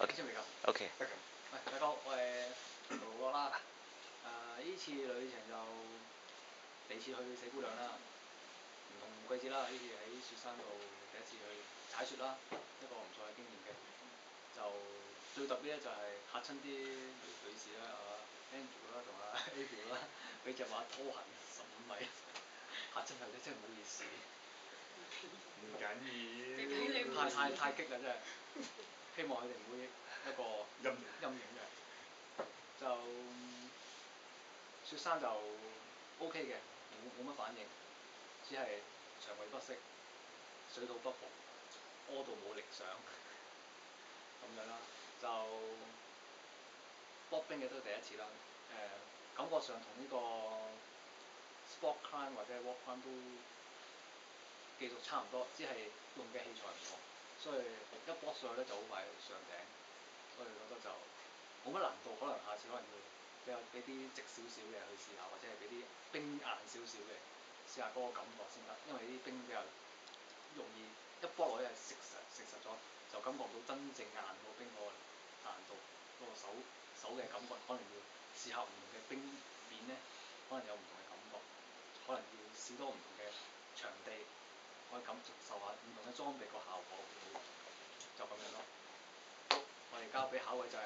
OK。先未夠。OK。喂，大家好，我係盧樂啦。呢次旅程就第二次去死姑娘啦，唔同季節啦，呢次喺雪山度第一次去踩雪啦，一個唔錯嘅經驗嘅。就最特別咧就係嚇親啲女士啦，Andrew 啦同阿 April 啦，俾隻馬拖行15米，嚇親佢哋真係唔好意思。唔緊要。太激啦真係，希望佢哋唔會一個陰影嘅。就雪山就 OK 嘅，冇乜反應，只係腸胃不適、水土不服、屙到冇力上咁樣啦。就搏冰嘅都係第一次啦。感覺上同呢個 sport climb 或者 walk climb 都技術差唔多，只係用嘅器材唔同，所以一搏上去咧就好快上頂，所以覺得就冇乜難度。可能下次可能要俾啲直少少嘅去試下，或者係俾啲冰硬少少嘅試下嗰個感覺先得，因為啲冰比較容易一搏落去係食實咗，就感覺唔到真正硬個冰嗰個硬度，嗰個手嘅感覺，可能要試下唔同嘅冰面咧，可能有唔同嘅感覺，可能要試多唔同嘅場地，可以感受下唔同嘅裝備個效果會好，就咁樣咯。好，我哋交俾下一位就係